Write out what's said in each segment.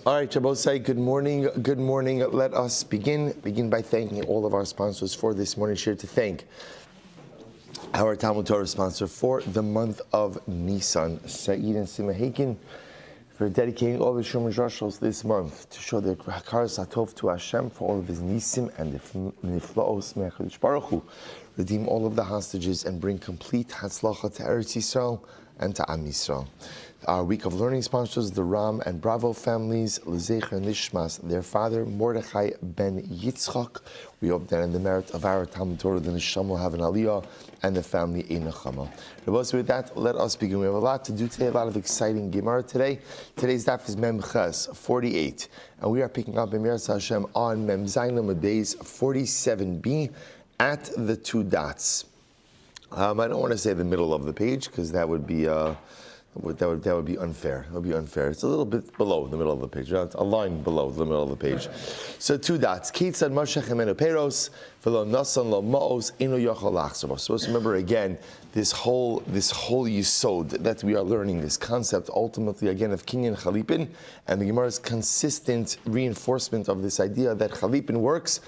All right, Shabbosai, good morning. Good morning. Let us begin by thanking all of our sponsors for this morning. Share to thank our Talmud Torah sponsor for the month of Nisan, Saeed and Sima Hakin, for dedicating all the Shomer Rashos this month to show their Hakaras Hatov to Hashem for all of his Nisim and the Niflaos Me'achadish Baruch Hu. Redeem all of the hostages and bring complete Hatzlacha to Eretz Yisrael and to Am Yisrael. Our week of learning sponsors, the Ram and Bravo families, L'Zecher Nishmas, their father, Mordechai ben Yitzchak. We hope that in the merit of our Talmud Torah, the Nisham will have an Aliyah, and the family a Nechama. With that, let us begin. We have a lot to do today, a lot of exciting Gemara today. Today's daf is Mem Ches 48, and we are picking up Emiras Hashem on Mem Zayin Days 47b at the two dots. I don't want to say the middle of the page because that would be that would be unfair. It would be unfair. It's a little bit below the middle of the page. It's a line below the middle of the page. So two dots. Kitzad Mashach Emenu Peros V'lo Nasan Lo Ma'os Eno Yochal Lachzor. So let's remember again this whole yisod that we are learning, this concept ultimately again of Kinyan Chalipin, and the Gemara's consistent reinforcement of this idea that Chalipin works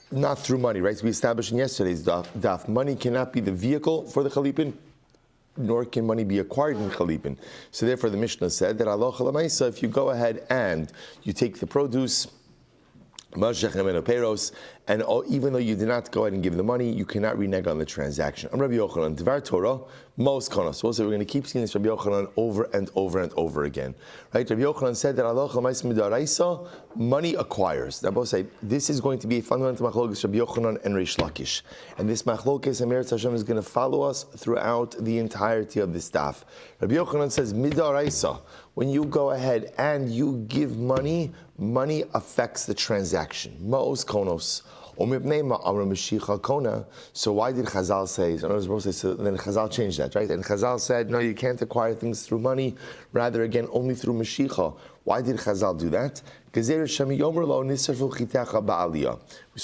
not through money, right? So we established in yesterday's daf, money cannot be the vehicle for the Chalipin, nor can money be acquired in Chalipin. So therefore the Mishnah said that Allah Chalamaisa, if you go ahead and you take the produce, and even though you did not go ahead and give the money, you cannot renege on the transaction. I'm Rabbi Yochanan, Dvar Torah, most konos. So we're going to keep seeing this Rabbi Yochanan over and over and over again. Right? Rabbi Yochanan said that Allah Chalamaisa midaraisa, money acquires. Now both say this is going to be a fundamental machlokes Rabbi Yochanan and Reish Lakish. And this machlokes Emiras Hashem is going to follow us throughout the entirety of this daf. Rabbi Yochanan says midaraisa, when you go ahead and you give money, money affects the transaction. Ma'os konos. So why did Chazal say, so then Chazal changed that, right? And Chazal said, no, you can't acquire things through money, rather again, only through Mashiach. Why did Chazal do that? We saw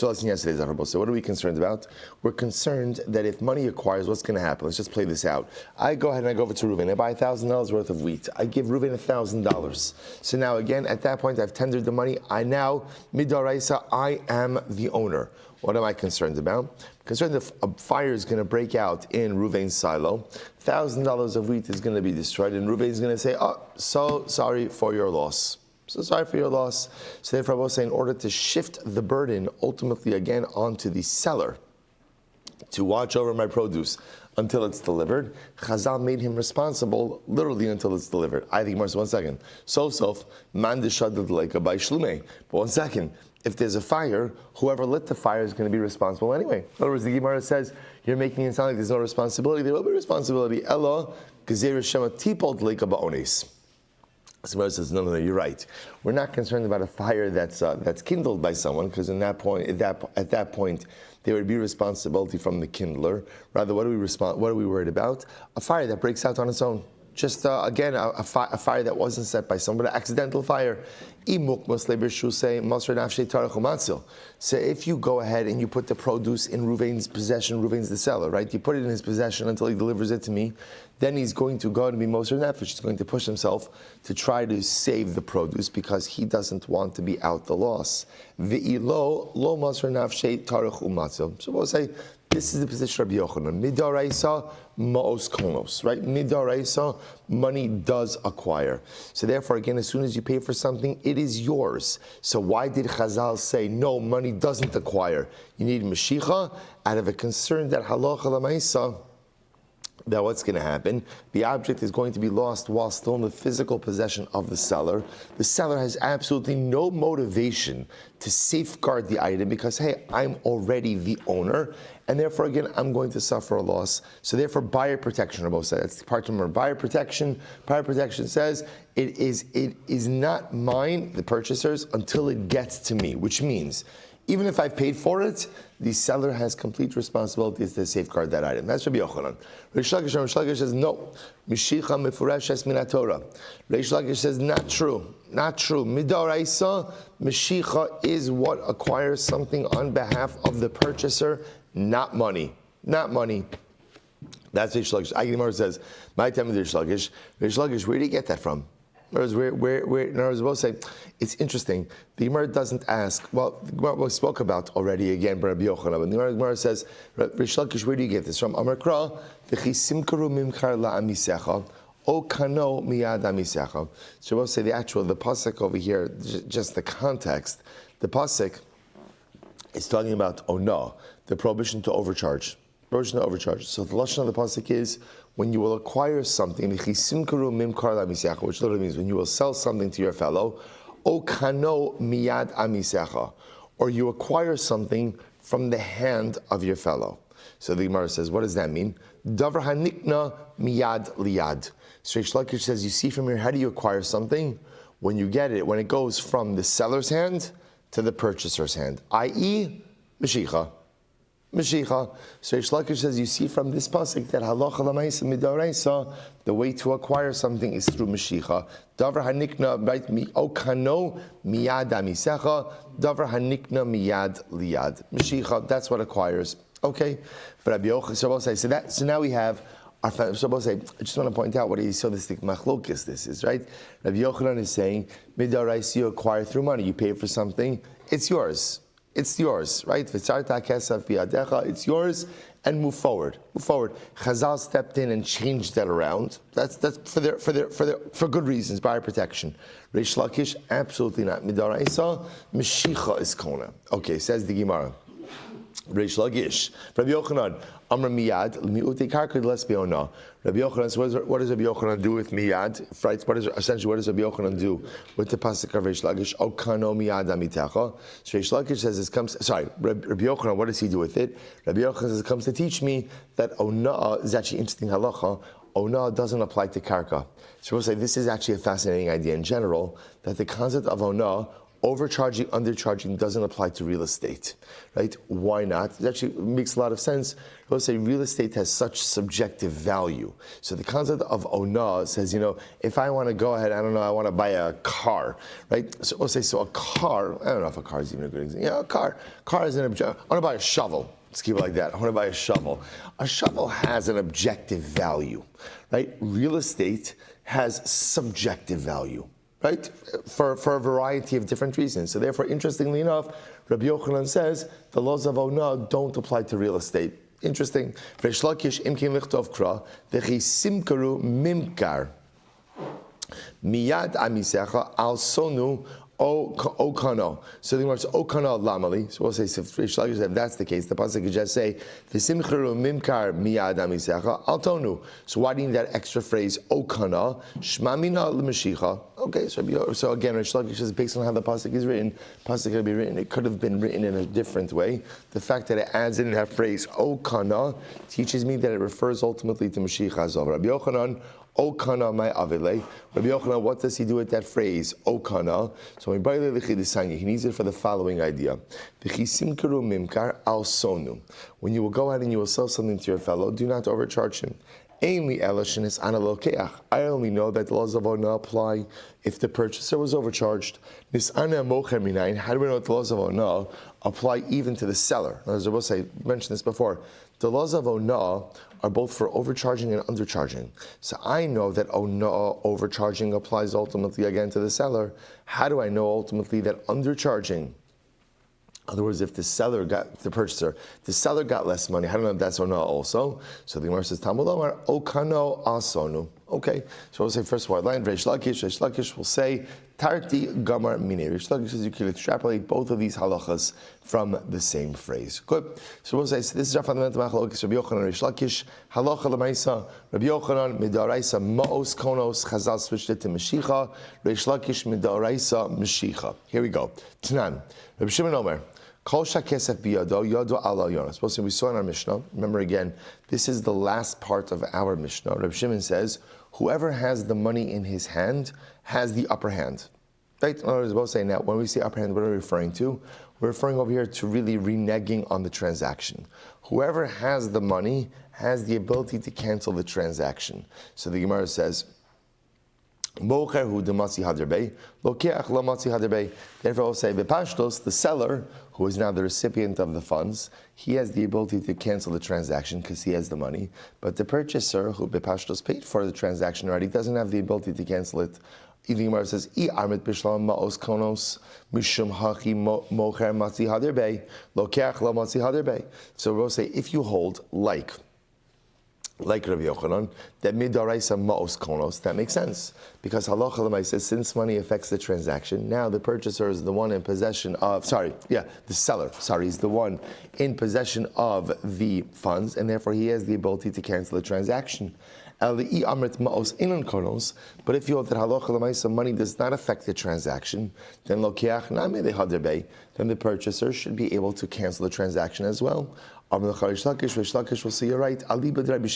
this in yesterday's Arabos. So what are we concerned about? We're concerned that if money acquires, what's going to happen? Let's just play this out. I go ahead and I go over to Reuven. I buy $1,000 worth of wheat. I give Reuven $1,000. So now again, at that point, I've tendered the money. I now, midaraisa, I am the owner. What am I concerned about? I'm concerned if a fire is going to break out in Reuven's silo, $1,000 of wheat is going to be destroyed, and Reuven is going to say, oh, so sorry for your loss. So sorry for your loss. So therefore, I will say, in order to shift the burden ultimately again onto the seller to watch over my produce until it's delivered, Chazal made him responsible literally until it's delivered. I think, Marcia, 1 second. So, man deshadad leika by shlume. But 1 second. If there's a fire, whoever lit the fire is going to be responsible anyway. In other words, the Gemara says, you're making it sound like there's no responsibility. There will be responsibility. Ella, gezer shema tipol leika ba'ones. Somebody says, no, you're right. We're not concerned about a fire that's kindled by someone, because at that point, there would be responsibility from the kindler. Rather, what are we worried about? A fire that breaks out on its own. Just again, a fire that wasn't set by someone, an accidental fire. So if you go ahead and you put the produce in Reuven's possession, Reuven's the seller, right? You put it in his possession until he delivers it to me, then he's going to go and be Moser Nefesh. He's going to push himself to try to save the produce because he doesn't want to be out the loss. Ve'ilo lo Moser Nefesh tarach umatzil. So we'll say, this is the position of Rabbi Yochanan. Midaraisa, ma'os konos, right? Midaraisa, money does acquire. So therefore, again, as soon as you pay for something, it is yours. So why did Chazal say, no, money doesn't acquire? You need Mashiach out of a concern that halacha l'maisa, that what's going to happen? The object is going to be lost while still in the physical possession of the seller. The seller has absolutely no motivation to safeguard the item because, hey, I'm already the owner, and therefore, again, I'm going to suffer a loss. So therefore, buyer protection, Rabbi said, that's the part number. Buyer protection says, it is not mine, the purchaser's, until it gets to me, which means, even if I paid for it, the seller has complete responsibilities to safeguard that item. That's Rabbi Yochanan. Reish Lakish says, no. Mishicha mefureshes min haTorah. Reish Lakish says, not true. Not true. Midaraisa, Mishicha is what acquires something on behalf of the purchaser, not money. Not money. That's Reish Lakish. Agimar says, my time with Reish Lakish. Reish Lakish, where do you get that from? In other words, we'll say, it's interesting. The Gemara doesn't ask, well, the Gemara we spoke about already again by Rabbi Yochanan, but the Gemara says, Rish Lakish, where do you get this from? Amar Kra, v'chi simkaru mimkar la'amisecha, o kano miyad amisecha. So we'll say the pasuk over here, just the context, the pasuk is talking about ona, the prohibition to overcharge. So the lashon of the pasuk is when you will acquire something, which literally means when you will sell something to your fellow, o kano miyad amisecha, or you acquire something from the hand of your fellow. So the Gemara says, what does that mean? Davar hanikna miyad liyad. So Rish Lakish says, you see from here, how do you acquire something? When you get it, when it goes from the seller's hand to the purchaser's hand, i.e., Mashicha. So Rish Lakish says, you see from this pasuk that halacha l'maisa midaraisa, the way to acquire something is through Mashicha. Davar hanikna right mi okano miyad amisecha. Davar hanikna miyad liyad. Mashicha, that's what acquires. Okay, but Rabbi Yochanan, so now we have. I just want to point out what he saw this machlokes this is, right? Rabbi Yochanan is saying, midaraisa you acquire through money. You pay for something, it's yours. It's yours, right? It's yours, and move forward. Chazal stepped in and changed that around. That's for good reasons, buyer protection. Rish Lakish, absolutely not. Midaraisa, Mashicha is kona. Okay, says the Gemara. Rish Lakish, Rabbi Yochanan, Amr miyad, mi'ute karka less beona. Rabbi Yochanan, so what does Rabbi Yochanan do with miyad? Right? What does Rabbi Yochanan do with the pasuk of Rish Lakish? Okano miyad amitecha. So Rish Lakish says this comes. Sorry, Rabbi Yochanan, what does he do with it? Rabbi Yochanan says it comes to teach me that ona is actually interesting halacha. Ona doesn't apply to karka. So we'll say this is actually a fascinating idea in general, that the concept of ona, overcharging, undercharging, doesn't apply to real estate, right? Why not? It actually makes a lot of sense. We'll say real estate has such subjective value. So the concept of ona says, if I want to go ahead, I want to buy a car, right? So we'll say, so a car, I don't know if a car is even a good example. A car is an object. I want to buy a shovel. Let's keep it like that. I want to buy a shovel. A shovel has an objective value, right? Real estate has subjective value, right? For a variety of different reasons. So therefore, interestingly enough, Rabbi Yochanan says the laws of ona don't apply to real estate. Interesting. Rish Lakish imkin lichtov kra v'chi simkaru mimkar miyad amisecha al sonu o kano. So the Gemara says o kano lamali. So we'll say if Rish Lakish said if that's the case, the pasuk could just say v'simkaru mimkar miyad amisecha al tonu. So why do you need that extra phrase o kano shmamina l'mashicha? Okay, so again, Rish Lakish says based on how the pasuk is written, pasuk could be written. It could have been written in a different way. The fact that it adds in that phrase "o kana" teaches me that it refers ultimately to Mashiach Azov. Rabbi Yochanan, "O kana my avile." Rabbi Yochanan, what does he do with that phrase "o kana"? So he needs it for the following idea: mimkar al sonu. When you will go ahead and you will sell something to your fellow, do not overcharge him. I only know that the laws of ona apply if the purchaser was overcharged. How do we know that the laws of ona apply even to the seller? As I will say, mentioned this before, the laws of ona are both for overcharging and undercharging. So I know that ona overcharging applies ultimately again to the seller. How do I know ultimately that undercharging? In other words, if the seller got less money, how do I know if that's ona also? So the Gemara says, Talmud Omar, okano asonu. Okay, so we'll say first word line, Rish Lakish will say, Tarti Gamar Mine. Rish Lakish says you can extrapolate both of these halachas from the same phrase. Good. So we'll say, so this is our fundamental machlokes, Rabbi Yochanan, Rish Lakish, halacha l'maisa, Rabbi Yochanan, midaraisa, ma'os konos, Chazal switched it to Mashicha, Rish Lakish, midaraisa, Mashicha. Here we go. Tanan, Rabbi Shimon Omer, Kol shakesef biyado yado ala yonas. We saw in our Mishnah. Remember again, this is the last part of our Mishnah. Rabbi Shimon says, whoever has the money in his hand has the upper hand. Right? In other words, we'll say now, when we say upper hand, what are we referring to? We're referring over here to really reneging on the transaction. Whoever has the money has the ability to cancel the transaction. So the Gemara says, Therefore, I'll say, the seller, who is now the recipient of the funds, he has the ability to cancel the transaction because he has the money. But the purchaser, who Bepashtos paid for the transaction already, doesn't have the ability to cancel it The Gemara says, "I armit bishlam ma'os konos mishum hachi mocher matzi hadir bei lokeach la matzi hadir bei." So we'll say, if you hold like Rabbi Yochanan, that midaraisa ma'os konos, that makes sense. Because halacha l'maisa says, since money affects the transaction, now the purchaser is the one in possession of, the seller, is the one in possession of the funds, and therefore he has the ability to cancel the transaction. But if you hold that halacha l'maisa money does not affect the transaction, then the purchaser should be able to cancel the transaction as well. Will say, you're right. So Rabbi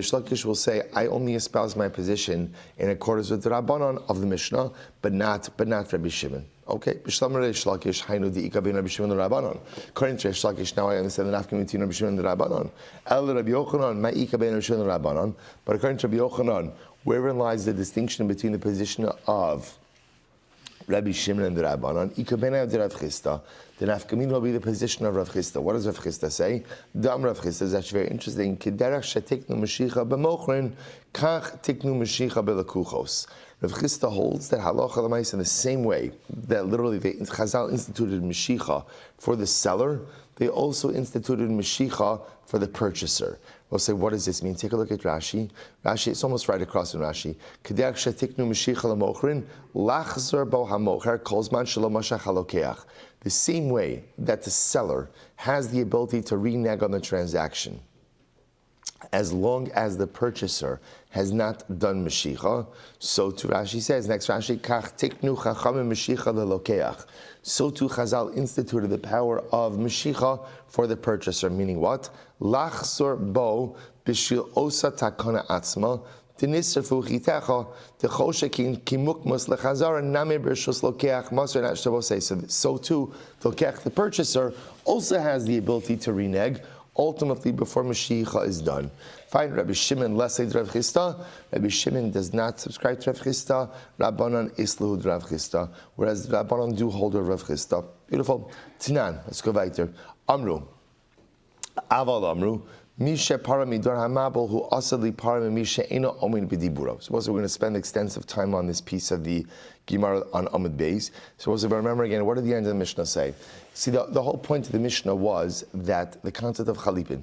Lakish will say, I only espouse my position in accordance with the Rabbanon of the Mishnah, but not Rabbi Shimon. Okay, according to Reish Lakish, now I understand the nafka between Rabbi Shimon and the Rabbanon. But according to Rabbi Yochanan, wherein lies the distinction between the position of Rabbi Shimon and the Rabbanon? The nafkamina will be the position of Rav Chisda. What does Rav Chisda say? Dam Rav Chisda is actually very interesting. Kederach shetiknu mashicha b'mochrin, kach tiknu mashicha b'lekuchos. Rav Chisda holds that halacha l'maisa in the same way that literally Chazal instituted mashicha for the seller, they also instituted mashicha for the purchaser. We'll say, what does this mean? Take a look at Rashi. Rashi, it's almost right across in Rashi. Kederach shetiknu mashicha l'mochrin, lachzer bo hamocher kolzman shelo mashach halokeach. The same way that the seller has the ability to renege on the transaction, as long as the purchaser has not done Mashicha, so too Rashi says, next Rashi, Kach tiknu chachamim Mashicha lelokeach. So too Chazal instituted the power of Mashicha for the purchaser, meaning what? Lachzor bo b'shil osa takana atzma, so too, the purchaser also has the ability to renege, ultimately before Mashiach is done. Fine, Rabbi Shimon, less said Rav Chisda. Rabbi Shimon does not subscribe to Rav Chisda. Rabbanan isluhud Rav Chisda, whereas the Rabbanan do hold of Rav Chisda. Beautiful. Tinan, let's go weiter. Amru, Aval Amru. Misha paramidor hamabel who asadli paramisha eno omin b'dibura. So we're going to spend extensive time on this piece of the Gemara on Amud Beis. So remember again, what did the end of the Mishnah say? See, the whole point of the Mishnah was that the concept of chalipin,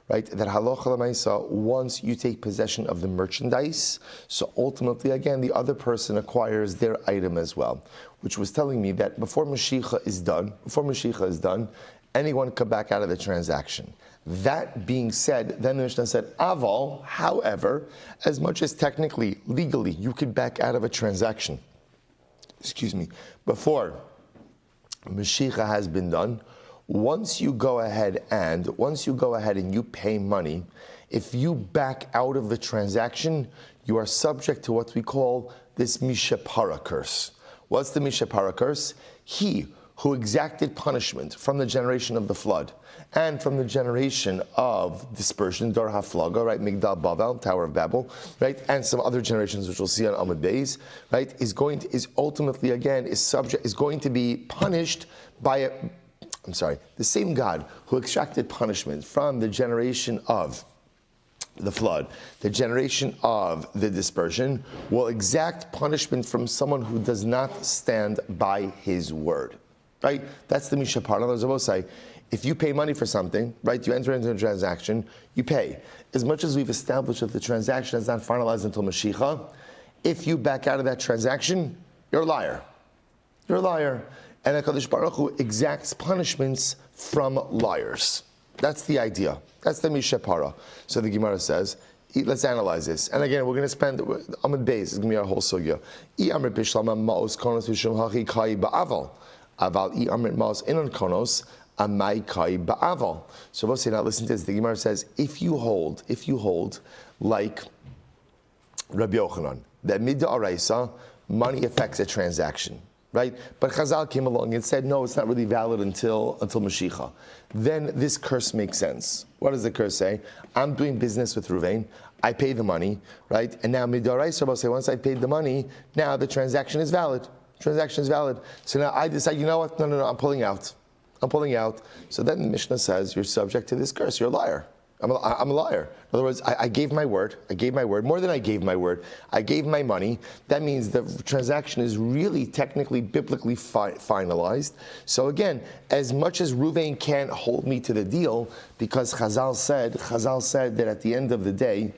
right? That halacha l'maisa, once you take possession of the merchandise, so ultimately again the other person acquires their item as well, which was telling me that before Mashiach is done, anyone could back out of the transaction. That being said, then the Mishnah said, Aval, however, as much as technically, legally, you could back out of a transaction, before Mashiach has been done, once you go ahead and you pay money, if you back out of the transaction, you are subject to what we call this Mishapara curse. What's the Mishapara curse? He who exacted punishment from the generation of the flood and from the generation of dispersion, Dor HaFlaga, right, Migdal Bavel, Tower of Babel, right, and some other generations which we'll see on Amud Beis, right, is going to be punished by the same God who extracted punishment from the generation of the flood, the generation of the dispersion, will exact punishment from someone who does not stand by his word. Right? That's the Misha Parna. As I will say, if you pay money for something, right, you enter into a transaction, you pay. As much as we've established that the transaction is not finalized until Mashiach, if you back out of that transaction, you're a liar. You're a liar. And HaKadosh Baruch Hu exacts punishments from liars. That's the idea. That's the Misha Para. So the Gemara says, let's analyze this. And again, we're going to spend Amud Beis. It's going to be our whole sugya. Aval I amrit maos inon konos amai kai ba'aval. So we'll say now. Listen to this. The Gemara says, if you hold like Rabbi Yochanan, that midda araisa money affects a transaction, right? But Chazal came along and said, no, it's not really valid until Mashiach. Then this curse makes sense. What does the curse say? I'm doing business with Ruvain. I pay the money, right? And now midda araisa will say, once I paid the money, now the transaction is valid. Transaction is valid. So now I decide, you know what? No, I'm pulling out. So then the Mishnah says, you're subject to this curse. You're a liar. I'm a liar. In other words, I gave my word. I gave my word. More than I gave my word, I gave my money. That means the transaction is really technically, biblically finalized. So again, as much as Ruvain can't hold me to the deal, because Chazal said that at the end of the day,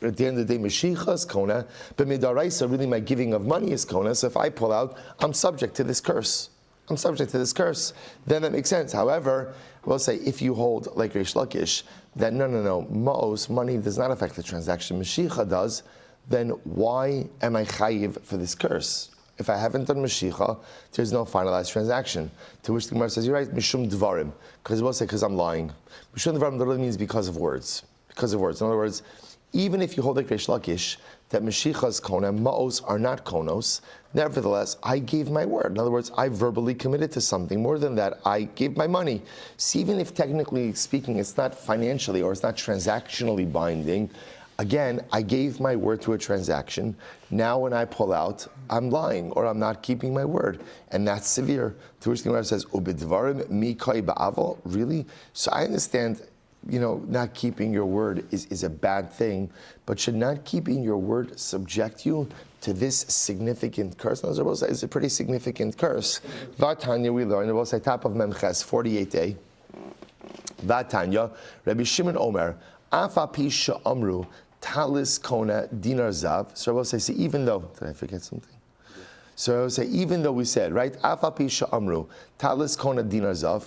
Mashiach is Kona, but Midaraisa, really my giving of money is Kona. So if I pull out, I'm subject to this curse. Then that makes sense. However, we'll say if you hold like Reish Lakish, that no, Ma'os, money does not affect the transaction, Mashiach does, then why am I chayiv for this curse? If I haven't done Mashiach, there's no finalized transaction. To which the Gemara says, you're right, Mishum Dvarim. Because we'll say, because I'm lying. Mishum Dvarim literally means because of words. In other words, even if you hold like Reish Lakish, that Mashiach's Kona, Ma'os are not Konos, nevertheless, I gave my word. In other words, I verbally committed to something. More than that, I gave my money. So even if technically speaking, it's not financially or it's not transactionally binding, again, I gave my word to a transaction. Now when I pull out, I'm lying or I'm not keeping my word. And that's severe. To which the Gemara says, Ubidvarim mikai ba'aval? Really? So I understand, not keeping your word is a bad thing, but should not keeping your word subject you to this significant curse? No, it's a pretty significant curse. Vatanya, we learn, we'll say top of Memches, 48a. Vatanya, Rabbi Shimon Omer, Afa Pisha Amru, Talis Kona Dinar Zav. So I will say, even though, did I forget something? So I will say, even though we said, right, Afa Pisha Amru, Talis Kona Dinar Zav,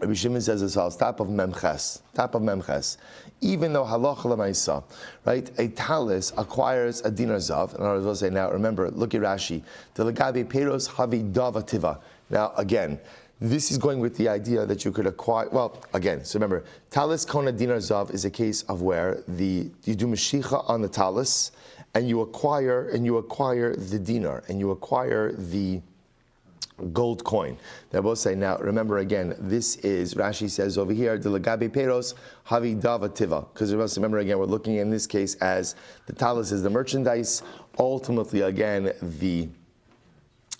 Rabbi Shimon says as well, top of Memches. Even though halacha l'maisa, right, a talis acquires a dinar zav, and I will say now, remember, look at Rashi, the legabe peros havi davativa. Now again, this is going with the idea that you could acquire, so remember, talis kona dinar zav is a case of where you do mashicha on the talis, and you acquire the dinar, and you acquire the gold coin. They both say, now remember again, this is, Rashi says over here, the legabe peros havi davativa. Because remember again, we're looking in this case as the talis is the merchandise. Ultimately, again, the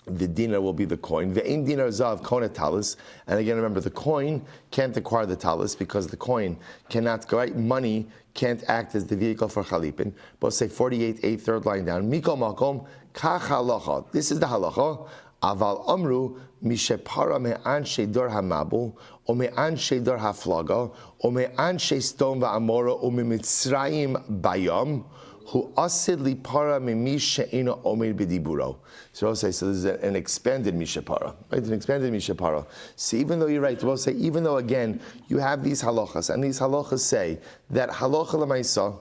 dinar will be the coin. Ve'in dinar zav kona talis. And again, remember, the coin can't acquire the talis because the coin cannot go, right? Money can't act as the vehicle for chalipin. Both say 48a, third line down. Mikol makom kach halacha. This is the halacha. Aval amru mishepara me'an shedor hamabu o me'an shedor haflaga o me'an shestom va'amora o me'mitzrayim bayam hu asid li para me'mish she'ina omer b'diburo. So we'll say, so this is an expanded mishepara, right? An expanded mishepara. So even though you're right, we'll say, even though again you have these halachas, and these halachas say that halacha l'maisa,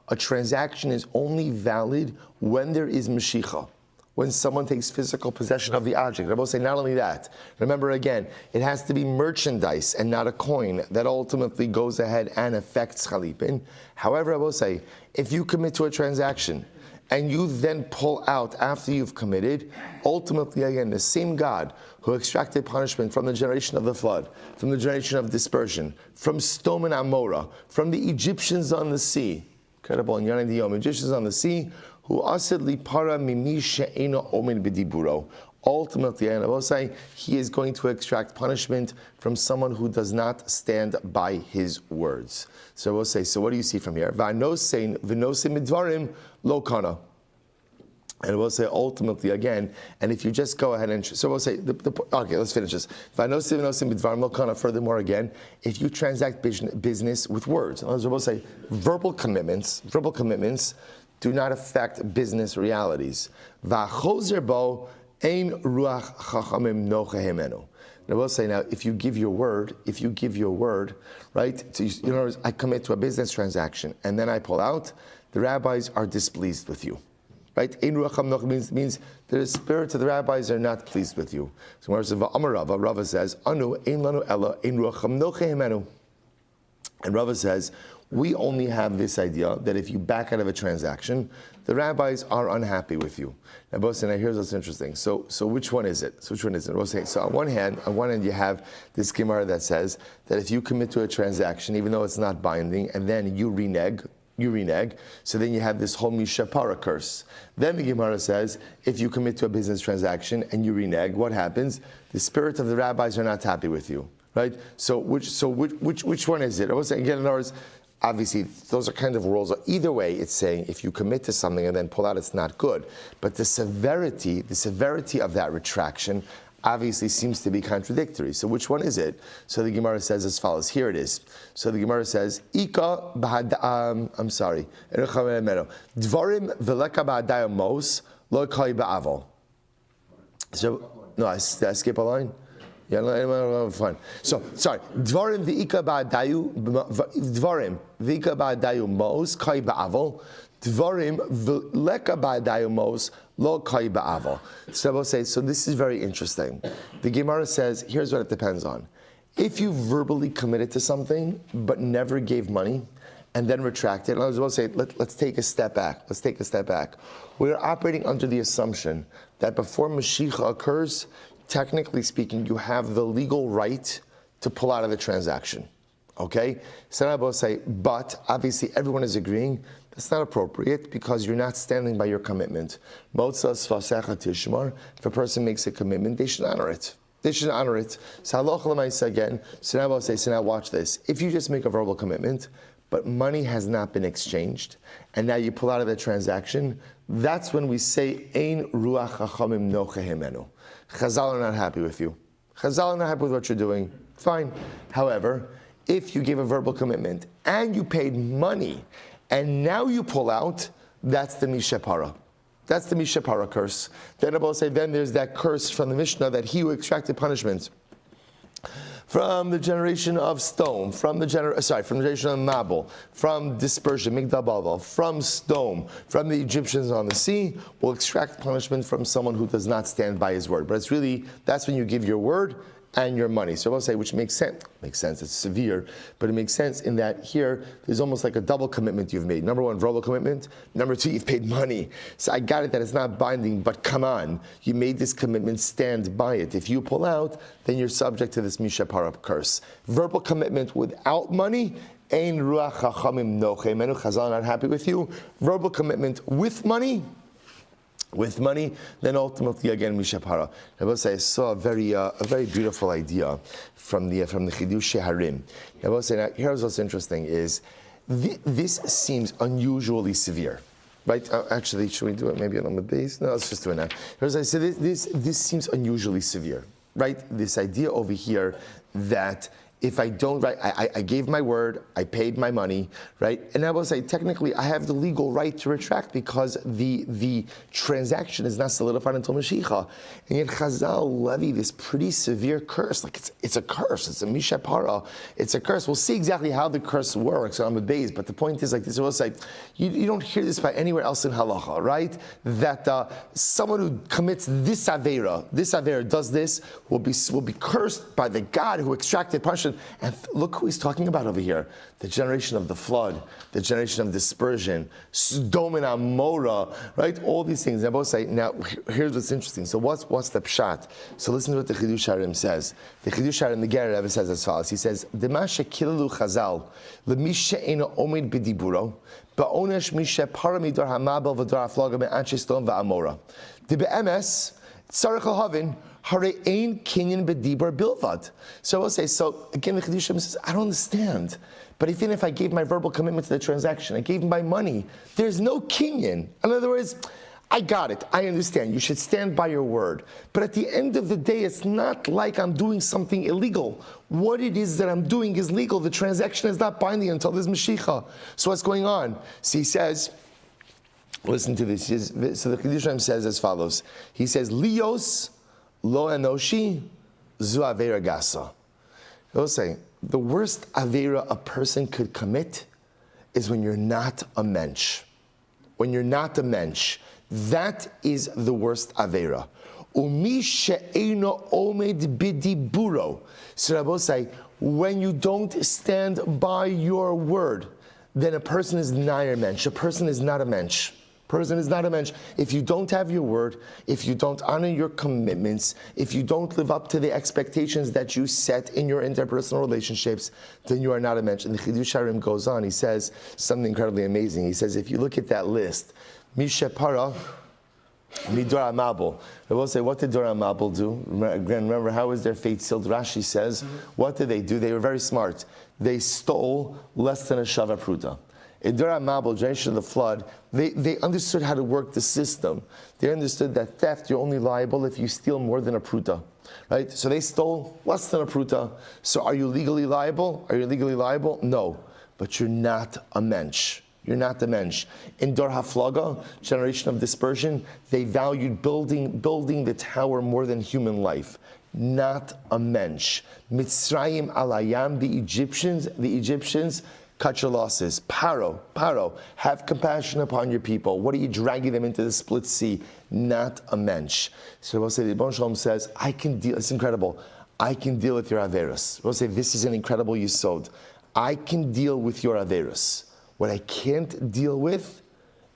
a transaction is only valid when there is mashicha, when someone takes physical possession of the object. I will say not only that, remember again, it has to be merchandise and not a coin that ultimately goes ahead and affects chalipin. However, I will say, if you commit to a transaction and you then pull out after you've committed, ultimately again, the same God who extracted punishment from the generation of the flood, from the generation of dispersion, from Sodom and Amorah, from the Egyptians on the sea, incredible, in Yomi, Egyptians on the sea, who asid para mimi she'ena omen b'diburo. Ultimately, and I will say, he is going to extract punishment from someone who does not stand by his words. So I will say, so what do you see from here? V'anosein midvarim lo kana. And we'll say ultimately again, and if you just go ahead and, so we'll say, okay, let's finish this. Furthermore again, if you transact business with words, we'll say verbal commitments do not affect business realities. V'achozer bo ein ruach chachamim nocha hemenu. Now we'll say, now if you give your word, right? So in other words, I commit to a business transaction and then I pull out, the rabbis are displeased with you. Right? Ein ruach hanocha means the spirits of the rabbis are not pleased with you. So Rava says, Anu ein lanu ella ein ruach hanocha hemenu. And Rava says, we only have this idea that if you back out of a transaction, the rabbis are unhappy with you. Now, both now here's what's interesting. So which one is it? We'll say, so on one hand, you have this Gemara that says that if you commit to a transaction, even though it's not binding, and then you renege, so then you have this whole Mishapara curse. Then the Gemara says, if you commit to a business transaction and you renege, what happens? The spirit of the rabbis are not happy with you. right? So which one is it? I was saying again, in other words, obviously those are kind of rules. Either way, it's saying if you commit to something and then pull out, it's not good. But the severity of that retraction obviously seems to be contradictory. So which one is it? So the Gemara says as follows. Here it is. So the Gemara says, Ika I'm sorry. Dvarim veleka ba'adayim mos lo kai ba'avol. So no, I skip a line. Yeah, no, fine. So sorry. Dvarim v'ika ba'adayu mos kai ba'avol. Dvarim v'leka ba'adayu mos lo kai ba'avol. So I will say. So this is very interesting. The Gemara says, here's what it depends on. If you verbally committed to something but never gave money and then retracted, and I was about to say, let's take a step back. Let's take a step back. We are operating under the assumption that before Mashiach occurs, technically speaking, you have the legal right to pull out of the transaction. Okay? So now I will say, but obviously everyone is agreeing that's not appropriate because you're not standing by your commitment. If a person makes a commitment, they should honor it. They should honor it. So halacha l'maisa again. So now I will say, so now watch this. If you just make a verbal commitment, but money has not been exchanged, and now you pull out of the transaction, that's when we say, Ein ruach chachamim nocha himenu. Chazal are not happy with you. Chazal are not happy with what you're doing. Fine. However, if you gave a verbal commitment and you paid money and now you pull out, that's the mishapara. That's the mishapara curse. Then I will say, then there's that curse from the Mishnah that he who extracted punishment from the generation of stone, from the generation of Mabel, from dispersion, Migdal Bava, from stone, from the Egyptians on the sea, will extract punishment from someone who does not stand by his word. But it's really, that's when you give your word and your money. So I will say, which makes sense. Makes sense, it's severe, but it makes sense in that here, there's almost like a double commitment you've made. Number one, verbal commitment. Number two, you've paid money. So I got it that it's not binding, but come on. You made this commitment, stand by it. If you pull out, then you're subject to this Misha Parab curse. Verbal commitment without money, Ein ruach chachamim noche menu. Chazal not happy with you. Verbal commitment with money, then ultimately again mishapara. I will say I saw a very beautiful idea from the Chidush Harim. I will say now, here's what's interesting is this seems unusually severe, right? Actually, should we do it maybe on the base? No, let's just do it now. Here's I said this seems unusually severe, right? This idea over here that if I don't, right, I gave my word, I paid my money, right? And I will say, technically, I have the legal right to retract because the transaction is not solidified until Mashiach. And yet Chazal levy this pretty severe curse. Like it's a curse, it's a mishapara, it's a curse. We'll see exactly how the curse works on the base, but the point is like this, I will say, you don't hear this by anywhere else in halacha, right? That someone who commits this avera does this, will be cursed by the God who extracted punishment. And look who he's talking about over here. The generation of the flood, the generation of dispersion, Sodom and Amorah, right? All these things. And I both say, now, here's what's interesting. So what's the pshat? So listen to what the Chidush Harim says. The Chidush Harim, the Ger Rebbe says as follows. He says, Demashe kilalu chazal, lemishe eno omid b'diburo, ba'onesh mishe paramidor hamabel v'dor afloga me'anche Sodom v'Amorah. De be'emes, tzarech l'havin, Hare ein kinyan b'dibur bilvad. So I will say, so again, the Chidush says, I don't understand. But even if I gave my verbal commitment to the transaction, I gave my money, there's no kinyan. In other words, I got it, I understand, you should stand by your word. But at the end of the day, it's not like I'm doing something illegal. What it is that I'm doing is legal. The transaction is not binding until there's Mashiach. So what's going on? So he says, listen to this. So the Chidush says as follows. He says, Lios Lo enoshi zu avera gasa. He'll say, the worst avera a person could commit is when you're not a mensch. When you're not a mensch. That is the worst avera. Umi she'eino omed bidiburo. So Rabbi say, when you don't stand by your word, then a person is nair mensch. A person is not a mensch. Person is not a mensch. If you don't have your word, if you don't honor your commitments, if you don't live up to the expectations that you set in your interpersonal relationships, then you are not a mensch. And the Chidush Harim goes on, he says something incredibly amazing. He says, if you look at that list, Mishapara, Midor Amabel. I will say, what did Dor Amabel do? Remember, how was their fate sealed? Rashi says, what did they do? They were very smart. They stole less than a shava pruta. In Dor Amabel, generation of the flood, they understood how to work the system. They understood that theft, you're only liable if you steal more than a pruta. Right? So they stole less than a pruta. So are you legally liable? Are you legally liable? No. But you're not a mensch. You're not the mensch. In Dor Haflaga, generation of dispersion, they valued building the tower more than human life. Not a mensch. Mitzrayim alayam, the Egyptians, cut your losses. Paro, have compassion upon your people. What are you dragging them into the split sea? Not a mensch. So we'll say, the Ibn Shalom says, I can deal, it's incredible. I can deal with your averos. We'll say, this is an incredible yisod. I can deal with your averos. What I can't deal with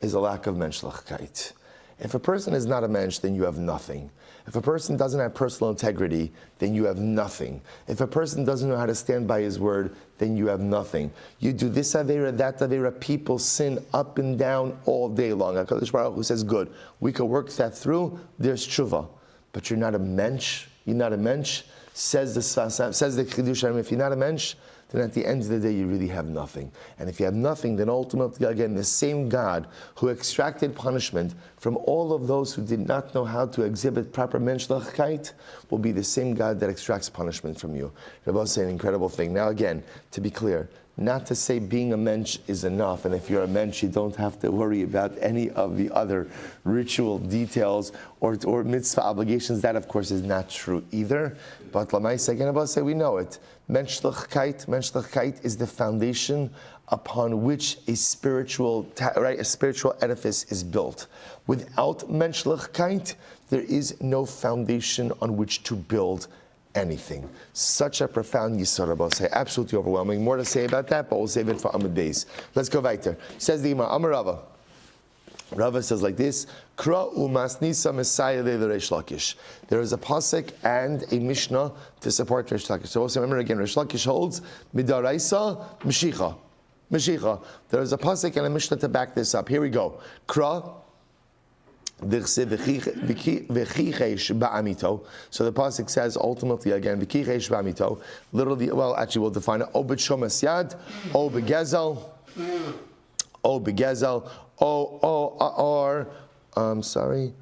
is a lack of menschlichkeit. If a person is not a mensch, then you have nothing. If a person doesn't have personal integrity, then you have nothing. If a person doesn't know how to stand by his word, then you have nothing. You do this avera, that avera, people sin up and down all day long. HaKadosh Baruch Hu says, good, we can work that through, there's tshuva. But you're not a mensch, you're not a mensch. Says the Chidush, if you're not a mensch, then at the end of the day, you really have nothing. And if you have nothing, then ultimately, again, the same God who extracted punishment from all of those who did not know how to exhibit proper menschlichkeit will be the same God that extracts punishment from you. Rabbi say an incredible thing. Now again, to be clear, not to say being a mensch is enough, and if you're a mensch, you don't have to worry about any of the other ritual details or mitzvah obligations. That, of course, is not true either. But Lamaisa, again, Rabbi say we know it. Menschlichkeit is the foundation upon which a spiritual edifice is built. Without menschlichkeit, there is no foundation on which to build anything. Such a profound yisod, I'll say, absolutely overwhelming. More to say about that, but we'll save it for Amud Beis. Let's go weiter. Says the Gemara, Amar Rava. Rava says like this: Kra umasnisa Messiah le Reish Lakish. There is a pasuk and a mishnah to support Reish Lakish. So also remember again, Reish Lakish holds midaraisa Mashicha. There is a pasuk and a mishnah to back this up. Here we go. Kra. So the pasuk says ultimately again, literally, well, actually we'll define it. O b'shomas yad, o b'gezel, or amiso.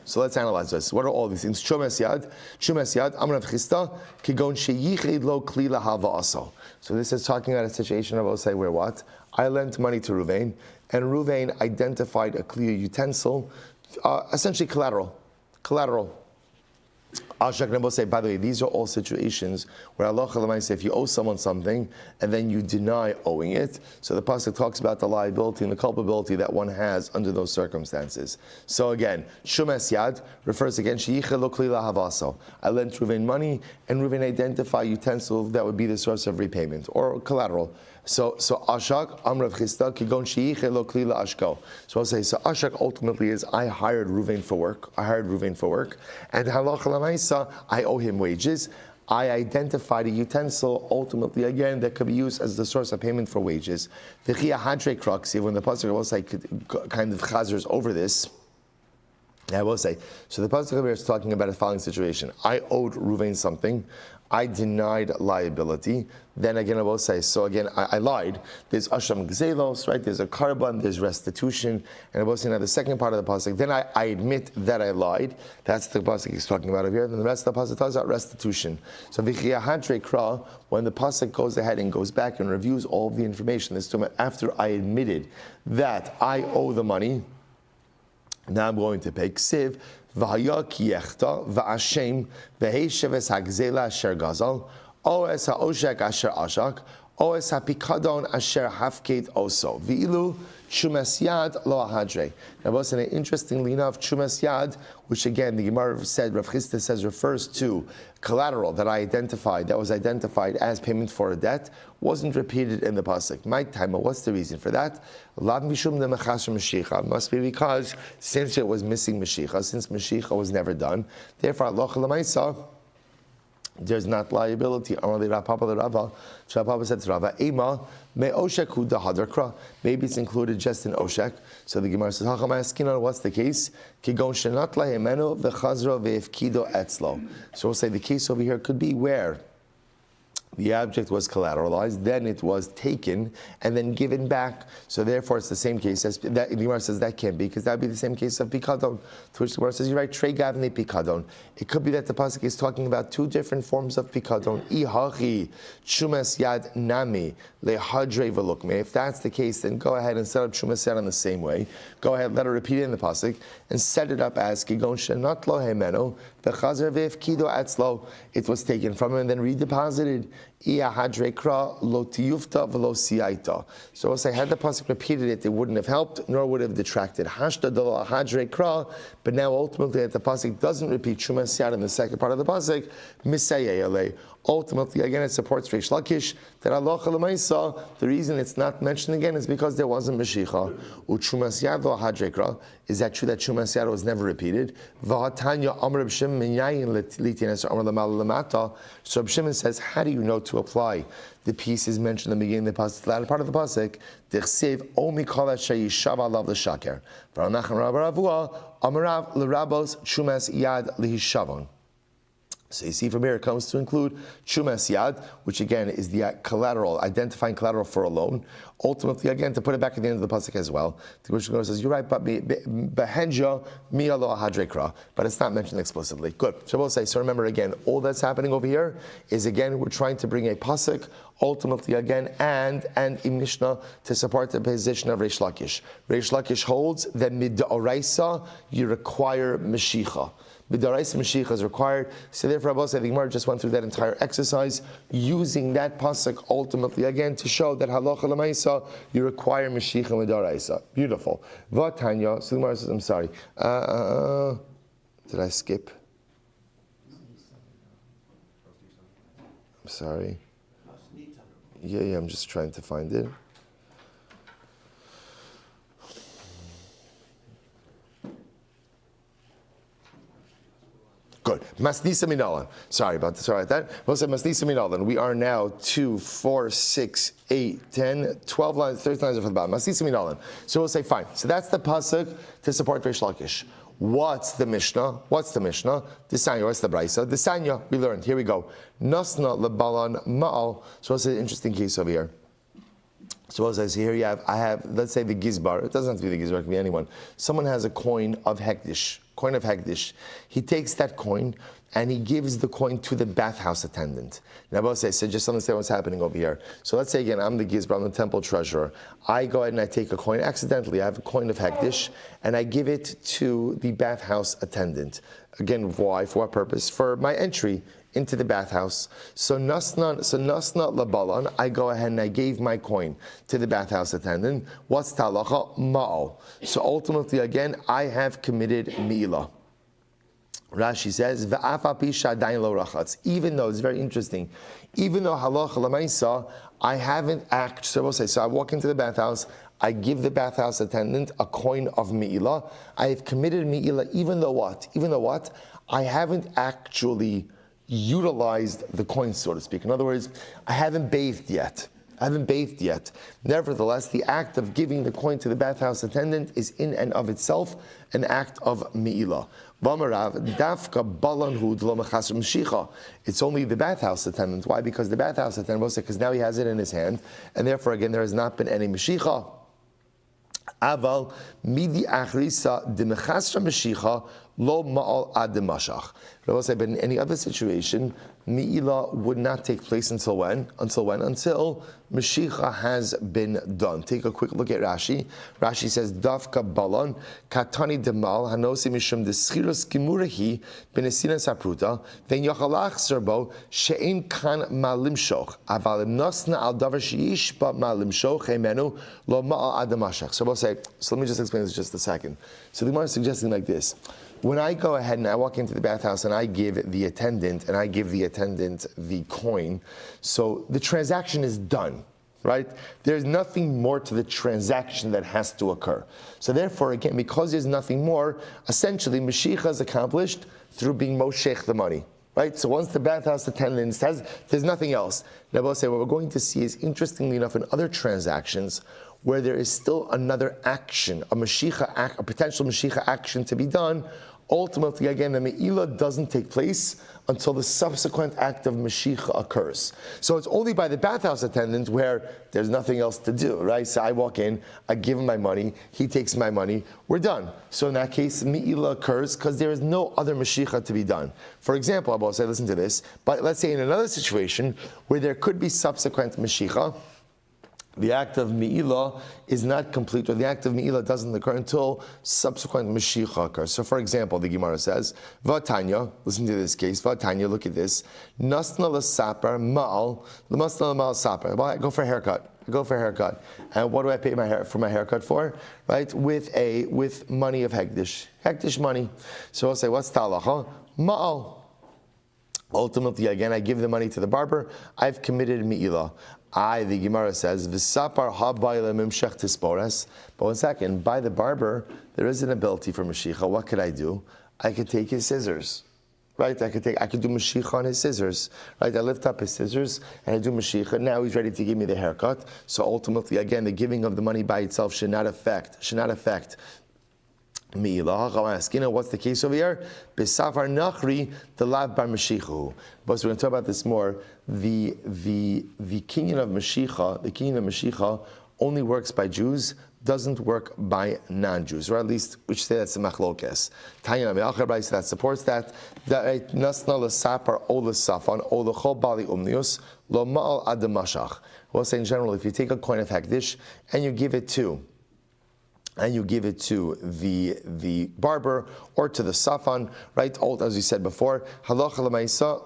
So let's analyze this. What are all these things? Shomas yad, amrav chista, kigon sheyichid lo klila hava aso. So this is talking about a situation of, I'll say, where what? I lent money to Ruvain, and Ruvain identified a clear utensil, essentially collateral. Ashak Nebo say, by the way, these are all situations where Allah say if you owe someone something and then you deny owing it. So the pasuk talks about the liability and the culpability that one has under those circumstances. So again, Shumes Yad refers again, Sheyichelo Klila Havaso. I lent Ruvain money and Ruvain identify utensil that would be the source of repayment or collateral. So Ashak, Amrav Chista, Kigon Sheyichelo Klila Ashko. So I'll say, so Ashak ultimately is I hired Ruvain for work, and Halacha Lamaisa, I owe him wages. I identified a utensil, ultimately again, that could be used as the source of payment for wages. The Chia Hadre Kruxi, when the pasuk will say kind of chazers over this, I will say, so the pasuk over here is talking about a following situation. I owed Ruvain something. I denied liability. Then again, I will say, so again, I lied. There's Asham Gzelos, right? There's a Karban, there's restitution. And I will say now the second part of the pasuk, then I admit that I lied. That's the pasuk he's talking about over here. Then the rest of the pasuk talks about restitution. So Vichia Hadre Kra, when the pasuk goes ahead and goes back and reviews all of the information, this time after I admitted that I owe the money, now I'm going to pay Ksiv, V'haya kiyechta, v'ashem, v'heisheves ha'gzela asher gazal, o es ha'oshek asher ashak, o es ha'pikadon asher hafked oso, v'ilu Shumas Yad lo ahadre. Now, what's interestingly enough, Shumas Yad, which again the Gemara said, Rav Chisda says, refers to collateral that was identified as payment for a debt, wasn't repeated in the pasuk. My time, what's the reason for that? Lav mishum de mechasher Mashiach. Must be because since it was missing Mashiach, since Mashiach was never done, therefore Allah Lamaisa, there's not liability. Papa said to Rava, Ema me oshek hu dahadar kra. Maybe it's included just in oshek. So the Gemara says, Hacham asking on what's the case? Kigon shenat lahemenu v'chazra ve'efkido etzlo. So we'll say the case over here could be where the object was collateralized, then it was taken and then given back. So therefore, it's the same case as that. The Gemara says that can't be, because that would be the same case of pikadon. To which the Gemara says, you're right, trei gavne pikadon. It could be that the pasuk is talking about two different forms of pikadon. Ihachi shumas yad nami lehadre velukme. If that's the case, then go ahead and set up shumas yad in the same way. Go ahead, let her repeat it in the pasuk and set it up as kigon shenat lo hemenu v'chazer ve'efkido atzlo. It was taken from him and then redeposited. So we'll say, had the pasuk repeated it, it wouldn't have helped, nor would have detracted. But now ultimately, that the pasuk doesn't repeat shumas yad in the second part of the pasuk, misayeh. Ultimately, again, it supports Reish Lakish that halacha l'maisa. The reason it's not mentioned again is because there wasn't Mashicha. U'chumas yad lo hadrekra. Is that true that Chumas yad was never repeated? V'hatanya amr b'shem minyayin litines amr l'mal l'mata. So Shimon says, how do you know to apply the pieces mentioned in the beginning of the pasuk, the latter part of the pasuk? Dichsev omi kol asher yishav alav l'shaker. V'ranachan rabba ravua amarav l'rabos chumas yad lihishavon. So you see from here it comes to include Shumas Yad, which again is the collateral, identifying collateral for a loan. Ultimately, again, to put it back at the end of the pasuk as well. The Gemara says, you're right, but Behenja Mialo Hadrekra, but it's not mentioned explicitly. Good. So we'll say, so remember again, all that's happening over here is again, we're trying to bring a pasuk, ultimately again, and a Mishnah to support the position of Reish Lakish. Reish Lakish holds that Mid'oraisa, you require Mashicha. B'daraisa Mashiach is required. So therefore, Rabbi said the Gemara just went through that entire exercise, using that pasuk ultimately again to show that halacha l'maisa you require Mashiach and B'daraisa. Beautiful. V'tanya. So the Gemara says, I'm sorry. Did I skip? I'm sorry. Yeah. I'm just trying to find it. Good. Masnisa minalan. Sorry about that. We'll say Masnisa minalan. We are now 2, 4, 6, 8, 10, 12 lines, 13 lines from the bottom. Masnisa minalan. So we'll say fine. So that's the pasuk to support Reish Lakish. What's the Mishnah? The Sanya. What's the Brisa? The Sanya. We learned. Here we go. Nasna lebalan ma'al. So it's an interesting case over here. So as I see here, I have, let's say the Gizbar. It doesn't have to be the Gizbar, it can be anyone. Someone has a coin of Hekdish. He takes that coin and he gives the coin to the bathhouse attendant. Now, I'll say, so just understand what's happening over here. So let's say again, I'm the Gizbar, I'm the temple treasurer. I go ahead and I take a coin accidentally. I have a coin of Hekdish and I give it to the bathhouse attendant. Again, why? For what purpose? For my entry into the bathhouse. So nasna labalan, I go ahead and I gave my coin to the bathhouse attendant. What's talacha? Ma'al. So ultimately, again, I have committed mi'ila. Rashi says, V'afa pisha dain lo rachatz. Even though, it's very interesting, even though halacha l'maisa, I haven't acted, so we'll say, so I walk into the bathhouse, I give the bathhouse attendant a coin of mi'ila. I have committed mi'ila, even though what? I haven't actually utilized the coin, so to speak. In other words, I haven't bathed yet. Nevertheless, the act of giving the coin to the bathhouse attendant is in and of itself an act of mi'ila. It's only the bathhouse attendant. Why? Because the bathhouse attendant, because now he has it in his hand, and therefore again there has not been any mashicha. Aval midi achrisa de mechasra mashicha lo ma'al ad mashach. Rabbi said, but in any other situation, mi'ila would not take place until when? Until Mashicha has been done. Take a quick look at Rashi. Rashi says, Dafka balon katani demal hanosi mishum deschirus kimurahi benesina sapruta then yachalach serbo she'in kan malimshoch aval nosna al davar she'ish ba malimshoch emenu lo ma'al adamashach. So we'll say, so let me just explain this just a second. So the Gemara is suggesting like this. When I go ahead and I walk into the bathhouse and I give the attendant the coin, so the transaction is done, right? There's nothing more to the transaction that has to occur. So therefore, again, because there's nothing more, essentially, Mashiach is accomplished through being Moshech the money. Right? So once the bathhouse attendant says there's nothing else. Now we'll say what we're going to see is, interestingly enough, in other transactions where there is still another action, a potential Mashiach action to be done, ultimately, again, the Me'ilah doesn't take place until the subsequent act of Mashiach occurs. So it's only by the bathhouse attendant where there's nothing else to do, right? So I walk in, I give him my money, he takes my money, we're done. So in that case, Me'ilah occurs because there is no other Mashiach to be done. For example, I will say, listen to this, but let's say in another situation where there could be subsequent Mashiach, the act of Me'ilah is not complete, or the act of Me'ilah doesn't occur until subsequent Mashiach occurs. So for example, the Gemara says, Vatanya, listen to this case, Vatanya, look at this, Nasna l'sapar ma'al, l'masna l'ma'al sapar. Well, I go for a haircut. And what do I pay for my haircut for? Right? With money of Hektish money. So I'll say, what's talacha? Ma'al. Ultimately, again, I give the money to the barber. I've committed Me'ilah. The Gemara says, V'sapar ha'bayla mimshech tispores. But 1 second, by the barber, there is an ability for Mashiach. What could I do? I could take his scissors. Right? I could do Mashiach on his scissors. Right? I lift up his scissors and I do Mashiach. Now he's ready to give me the haircut. So ultimately, again, the giving of the money by itself should not affect Me'ilah. What's the case over here? Besafar nachri the lav bar Mashiach. But we're going to talk about this more. The kinyan of Mashiach, only works by Jews, doesn't work by non-Jews, or at least we should say that's the machlokes. Tanya Me'achar that supports that. Nasna l'sapar o l'safan o l'chol bali umnius lo ma'al ad mashach. We'll say in general, if you take a coin of hektish and you give it to the barber or to the safan, right? As we said before, halacha l'maisa,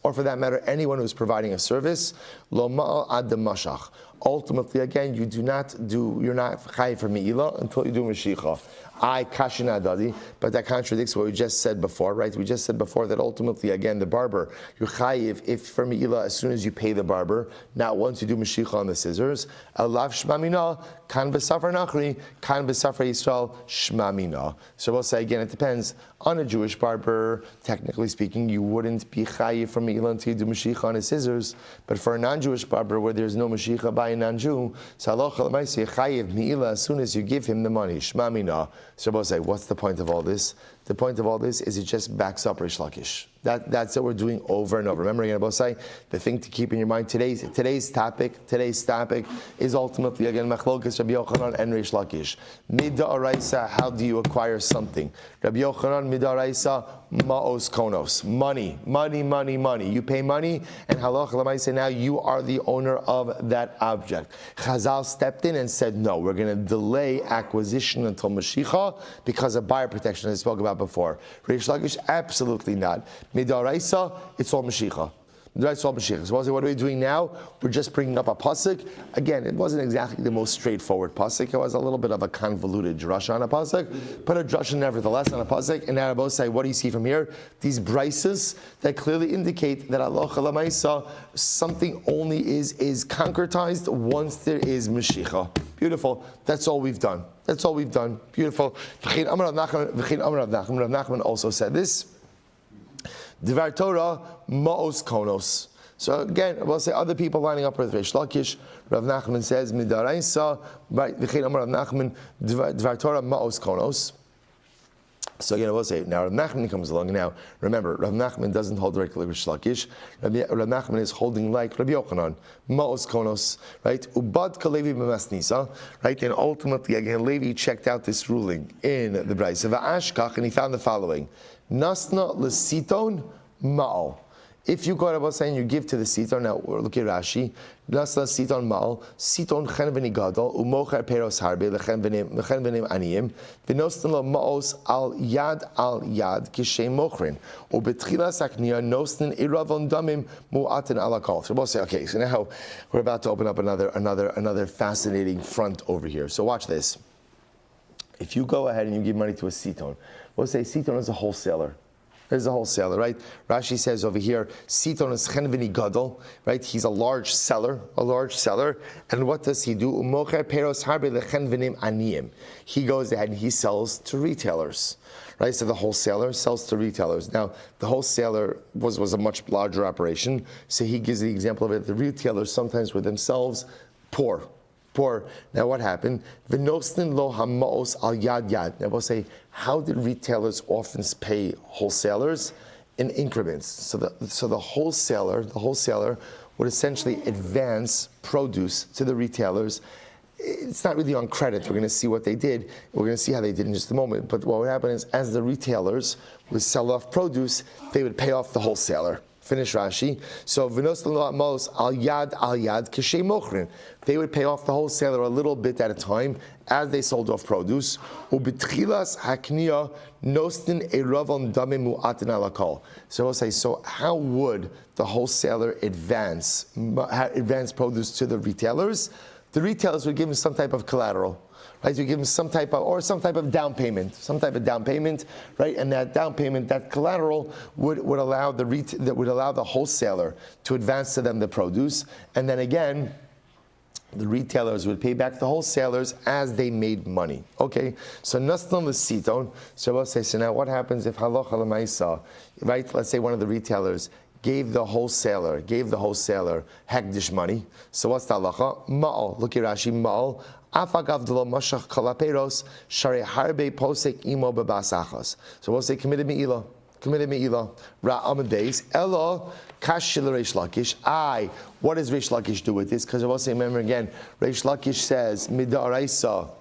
or for that matter, anyone who's providing a service, lo ma'al ad mashach. Ultimately, again, you're not chayiv for Me'ilah until you do Mashiach. Kashina dadi, but that contradicts what we just said before, right? We just said before that ultimately, again, the barber, you're chayiv if for Me'ilah as soon as you pay the barber, not once you do Mashiach on the scissors. Alav shmamina, kan b'safar nachri, kan b'safar Yisrael shmamina. So we'll say again, it depends. On a Jewish barber, technically speaking, you wouldn't be chayiv for Me'ilah until you do Mashiach on his scissors. But for a non-Jewish barber where there's no Mashiach by a non-Jew, so halacha l'maisa chayiv Me'ilah as soon as you give him the money. Shmamina. So we'll say, what's the point of all this? The point of all this is it just backs up Rish Lakish. That's what we're doing over and over. Remember, again, say the thing to keep in your mind today's topic is ultimately again Machlokas Rabbi Yochanan and Rish Lakish. Mida Araisa, how do you acquire something? Rabbi Yochanan Mida Araisa Ma'os Konos, money. You pay money, and Halach Lamaisa, now you are the owner of that object. Chazal stepped in and said, no, we're going to delay acquisition until Mashiach because of buyer protection, as I spoke about before. Rish Lakish, absolutely not. Midaraisa, it's all Mashiach. That's all Mashiach. So what are we doing now? We're just bringing up a pasuk. Again, it wasn't exactly the most straightforward pasuk. It was a little bit of a convoluted drush on a pasuk, but a drush nevertheless on a pasuk. And now both say, what do you see from here? These brises that clearly indicate that Allah Chalamaisa, something only is concretized once there is Mashiach. Beautiful. That's all we've done. Beautiful. Rav Nachman also said this. Dvar Torah ma'os konos. So again, I will say other people lining up with Rish Lakish. Rav Nachman says midaraisa. Right? V'chein Amar Rav Nachman Dvar Torah ma'os konos. So again, I will say now Rav Nachman comes along. Now remember, Rav Nachman doesn't hold directly like Rish Lakish. Rav Nachman is holding like Rabbi Yochanan ma'os konos. Right? Ubad kalevi b'masnisa. Right? And ultimately, again, Levi checked out this ruling in the Brayse va'ashkach, and he found the following. Nasna l'siton ma'al. If you go to saying you give to the siton, now look at Rashi. Nasna siton ma'al, siton chen v'ni gadol, u'mocher peros harbe, l'chen v'nim aniyim, v'nostan lo ma'os al yad, kishem mochrin, u'betchilas akniya nostan iravon damim mu'atin alakol. So we'll say, okay, so now we're about to open up another fascinating front over here. So watch this. If you go ahead and you give money to a siton, we'll say siton is a wholesaler. There's a wholesaler, right? Rashi says over here, Siton is chenvini gadol, right? He's a large seller, And what does he do? Umocher peros harbe lechenvinim aniyim. He goes ahead and he sells to retailers, right? So the wholesaler sells to retailers. Now, the wholesaler was a much larger operation, so he gives the example of it. The retailers sometimes were themselves poor. Now what happened? V'nosnin lo hamaos al yad yad. Now we'll say, how did retailers often pay wholesalers? In increments. So the wholesaler would essentially advance produce to the retailers. It's not really on credit. We're going to see what they did. We're going to see how they did in just a moment. But what would happen is, as the retailers would sell off produce, they would pay off the wholesaler. Finish Rashi. So v'nos mos al yad kishay mochrin. They would pay off the wholesaler a little bit at a time as they sold off produce. Ubitchilas hakniya nostin eravon damim mu'atin alakol. So we'll say, so how would the wholesaler advance produce to the retailers? The retailers would give them some type of collateral. Right, so you give them some type of down payment, right? And that down payment, that collateral would allow the wholesaler to advance to them the produce, and then again, the retailers would pay back the wholesalers as they made money. Okay, so naslam l'siton. So we'll say, so now what happens if halacha l'maisa, right? Let's say one of the retailers gave the wholesaler hektish money. So what's the halacha? Ma'al. Look at Rashi. Ma'al. Afagav delo mashach kalaperos shari harbe posek imo bebasachos. So we'll say committed me'ilah. Ra'am days. Elo kashil Reish Lakish. What does Reish Lakish do with this? Because I will say, remember again, Reish Lakish says midaraisa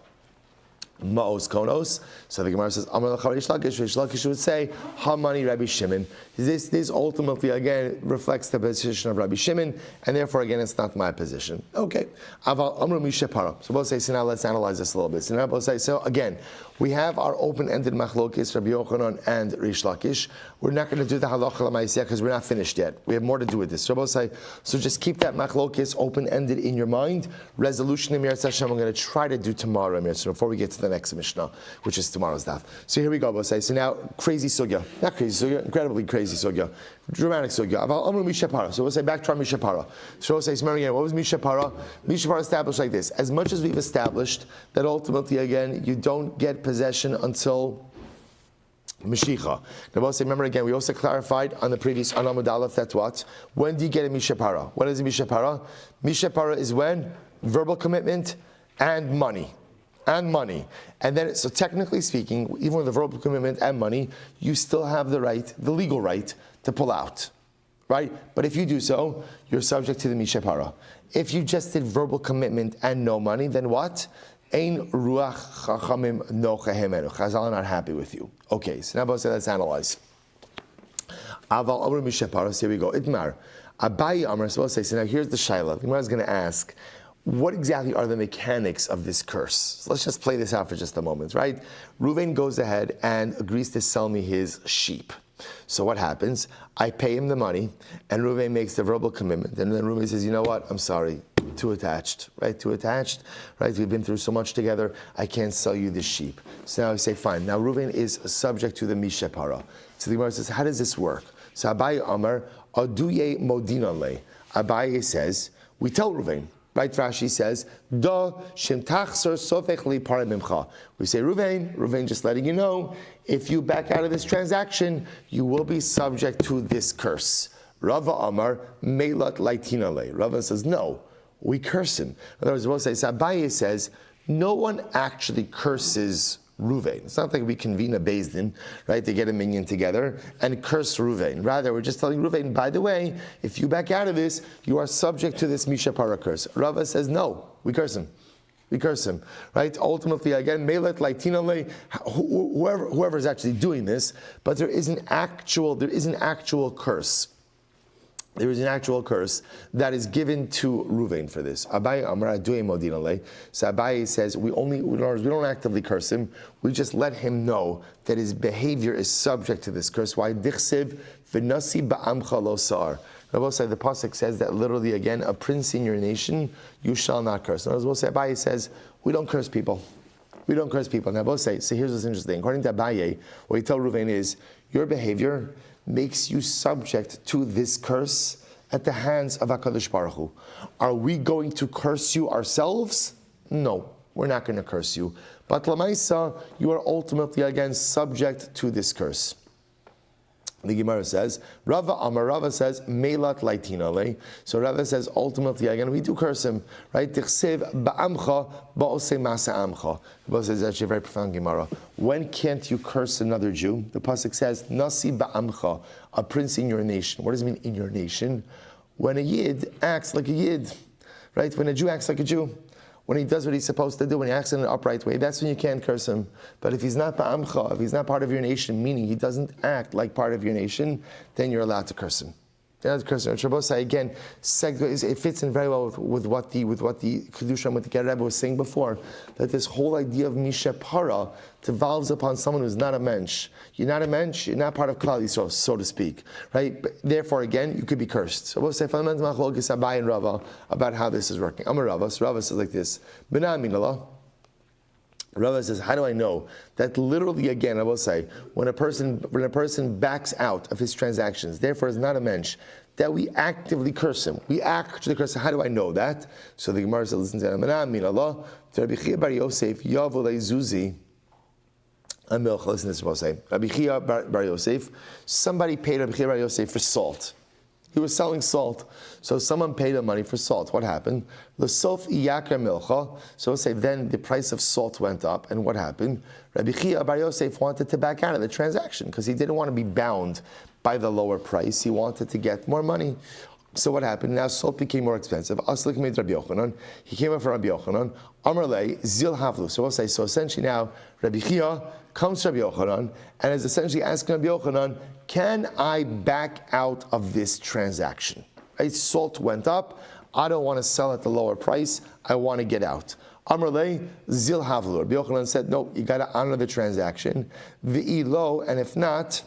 Ma'os Konos. So the Gemara says, Amar L'cha Reish Lakish would say, Hamani Rabbi Shimon. This ultimately, again, reflects the position of Rabbi Shimon, and therefore, again, it's not my position. Okay. Aval Amru Mishapara. So we'll say, so now let's analyze this a little bit. So now we'll say, so again, we have our open-ended machlokes, Rabbi Yochanan and Reish Lakish. We're not going to do the halacha l'maaseh because we're not finished yet. We have more to do with this. So we'll say, so just keep that machlokes open-ended in your mind. Resolution in Meretz Hashem, I'm going to try to do tomorrow, before we get to the next Mishnah, which is tomorrow's daf. So here we go, we'll say, so now, crazy sugya. Not crazy sugya, incredibly crazy sugya. Dramatic sugya. Amru Mishapara. So we'll say, back to our Mishapara. So we'll say, so again, what was Mishapara? Mishapara established like this. As much as we've established that ultimately, again, you don't get possession until Mashiach. Now we'll say, remember again, we also clarified on the previous Amud Aleph, that's what? When do you get a Mishapara? When is a Mishapara? Mishapara is when? Verbal commitment and money. And then, so technically speaking, even with the verbal commitment and money, you still have the right, the legal right, to pull out. Right? But if you do so, you're subject to the Mishapara. If you just did verbal commitment and no money, then what? Ein ruach chachamim no chehemenu. Chazal are not happy with you. Okay, so now let's analyze. Aval amru Mishapara, so here we go. Itmar. Abayi amr, so we'll say, so now here's the shaila. The Gemara is going to ask, what exactly are the mechanics of this curse? So let's just play this out for just a moment, right? Reuven goes ahead and agrees to sell me his sheep. So what happens? I pay him the money, and Reuven makes the verbal commitment. And then Reuven says, you know what? I'm sorry. Too attached, right? We've been through so much together. I can't sell you this sheep. So now I say, fine. Now Reuven is subject to the Mishapara. So the Gemara says, how does this work? So Abaye Amar, Aduye Modinale. Abaye says, we tell Reuven. Right, Rashi says, "Da shem tachsor sofech li paramimcha." We say, Reuven, just letting you know, if you back out of this transaction, you will be subject to this curse. Rava Amar Meilat Laitinale. Rava says, no, we curse him. In other words, we'll say, Abaye says, no one actually curses Reuven. It's not like we convene a Beis Din, right, to get a minyan together and curse Reuven. Rather, we're just telling Reuven, by the way, if you back out of this, you are subject to this Mishapara curse. Rava says, no, we curse him. Right? Ultimately, again, Melet Laitinale, whoever is actually doing this, but there is an actual curse. There is an actual curse that is given to Reuven for this. Abaye Amar Aduye Modinale. So Abaye says we don't actively curse him. We just let him know that his behavior is subject to this curse. Why? Dichsev v'nasi ba'amcha lo sa'ar. Rabbi say the pasuk says that literally again, a prince in your nation you shall not curse. In other words, Abaye says we don't curse people. we don't curse people. Now both say, so here's what's interesting. According to Abaye, what he told Reuven is, your behavior makes you subject to this curse at the hands of HaKadosh Baruch Hu. Are we going to curse you ourselves? No, we're not going to curse you. But Lamaisa, you are ultimately again subject to this curse. The Gemara says, Rava says, Melat Laitina le. So Rava says, ultimately, again, we do curse him, right? Tichsev ba'amcha ba'osei masa amcha. Rava says, actually a very profound Gemara. When can't you curse another Jew? The pasuk says, Nasi ba'amcha, a prince in your nation. What does it mean, in your nation? When a Yid acts like a Yid, right? When a Jew acts like a Jew. When he does what he's supposed to do, when he acts in an upright way, that's when you can't curse him. But if he's not ba'amcha, if he's not part of your nation, meaning he doesn't act like part of your nation, then you're allowed to curse him. You're allowed to curse him. Shabbosai, again, it fits in very well with what the Kedusham, with the Rebbe was saying before, that this whole idea of mishapara devolves upon someone who's not a mensch. You're not a mensch, you're not part of Klal Yisrael, so to speak. Right? But therefore, again, you could be cursed. So we'll say, fundamental machlokes Abai and Rava about how this is working. Amar Rava, so Rava says like this, B'na minallah. Rava says, how do I know that literally, again, I will say, when a person backs out of his transactions, therefore is not a mensch, that we actively curse him. We actually curse him. How do I know that? So the Gemara says, listen to him. Rabbi Chia bar Yosef, Yavol Zuzi. Listen to this, say. Rabbi Chia bar Yosef, somebody paid Rabbi Chia bar Yosef for salt. He was selling salt. So someone paid him money for salt. What happened? L'sof iyakar milcha. So we'll say then the price of salt went up. And what happened? Rabbi Chia bar Yosef wanted to back out of the transaction because he didn't want to be bound by the lower price. He wanted to get more money. So what happened? Now salt became more expensive. Aslik made Rabbi Yochanan. He came up for Rabbi Yochanan. Amar lei zil havlu. So we'll say, so essentially now Rabbi Chia comes to Rabbi Yochanan and is essentially asking Rabbi Yochanan, can I back out of this transaction? Right? Salt went up. I don't want to sell at the lower price. I want to get out. Amar lei zil havlu. Rabbi Yochanan said, no, you got to honor the transaction. V'ilo, and if not,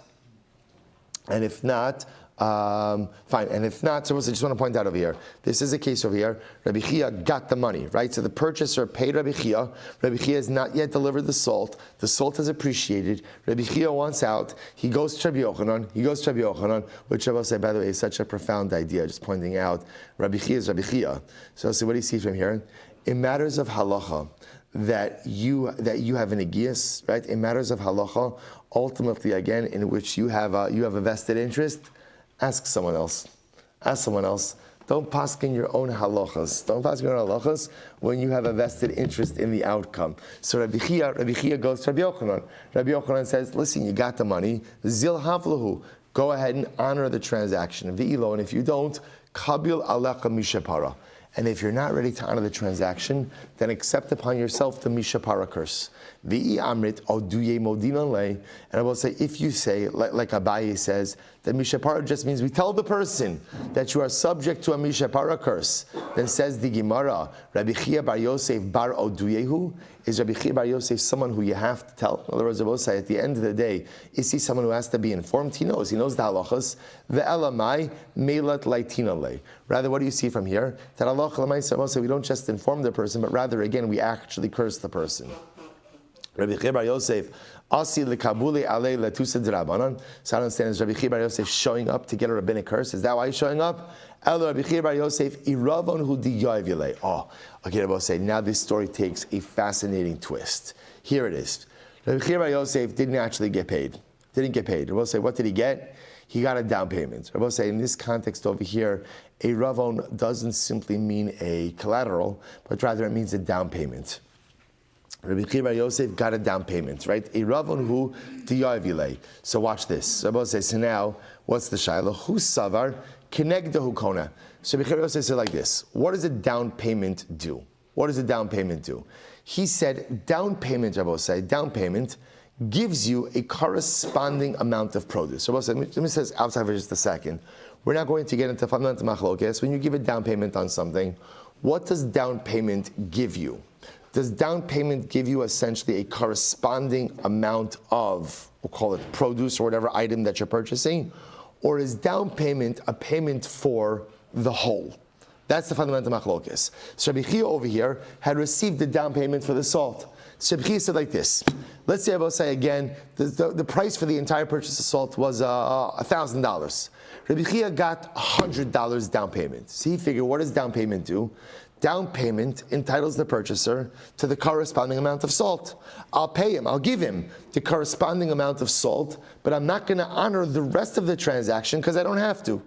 fine. And if not, so I just want to point out over here, this is a case over here. Rabbi Chia got the money, right? So the purchaser paid Rabbi Chia. Rabbi Chia has not yet delivered the salt. The salt has appreciated. Rabbi Chia wants out. He goes to Rabbi Yochanan, which I will say, by the way, is such a profound idea, just pointing out Rabbi Chia is Rabbi Chia. So what do you see from here? In matters of halacha, that you have an agias, right? In matters of halacha, ultimately, again, in which you have a vested interest, ask someone else. Ask someone else. Don't paskin your own halachas. Don't paskin your own halachas when you have a vested interest in the outcome. So Rabbi Chia goes to Rabbi Yochanan. Rabbi Yochanan says, listen, you got the money. Zil havlahu. Go ahead and honor the transaction. V'ilo, and if you don't, kabil alecha mishapara. And if you're not ready to honor the transaction, then accept upon yourself the mishapara curse. V'i amrit oduye modinan le. And I will say, if you say, like Abaye says, that mishapara just means we tell the person that you are subject to a mishapara curse, then says the Gemara, Rabbi Chia bar Yosef bar oduyehu. Is Rabbi Chia bar Yosef someone who you have to tell? In other words, I will say, at the end of the day, is he someone who has to be informed? He knows the halachas. Ve'elamai melat laitina le. Rather, what do you see from here? That Allah I will say, we don't just inform the person, but rather, again, we actually curse the person. Rabbi Chia bar Yosef, Asi lekabule alei letusa d'Rabbanan. So I don't understand, is Rabbi Chia bar Yosef showing up to get a rabbinic curse? Is that why he's showing up? Elo Rabbi Chia bar Yosef, iravon hu diyoyvile. Oh, okay, I will say, now this story takes a fascinating twist. Here it is. Rabbi Chia bar Yosef didn't actually get paid. Didn't get paid. I will say, what did he get? He got a down payment. I will say, in this context over here, a ravon doesn't simply mean a collateral, but rather it means a down payment. Rabbi Chia bar Yosef got a down payment, right? A ravon hu diyoyvile. So watch this. So I will say, so now, what's the shaila? Hu savar kenegdahu kona. So Rabbi Chia bar Yosef said like this. What does a down payment do? What does a down payment do? He said, down payment, I will say, down payment gives you a corresponding amount of produce. So let me say this outside for just a second. We're not going to get into fundamental machlokes. When you give a down payment on something, what does down payment give you? Does down payment give you essentially a corresponding amount of, we'll call it produce or whatever item that you're purchasing? Or is down payment a payment for the whole? That's the fundamental machlokes. So Rabbi Chia over here had received the down payment for the salt. So Rabbi Chia said like this. Let's say, I will say again, the price for the entire purchase of salt was $1,000. Rabbi Chia got $100 down payment. So he figured, what does down payment do? Down payment entitles the purchaser to the corresponding amount of salt. I'll pay him, I'll give him the corresponding amount of salt, but I'm not going to honor the rest of the transaction because I don't have to.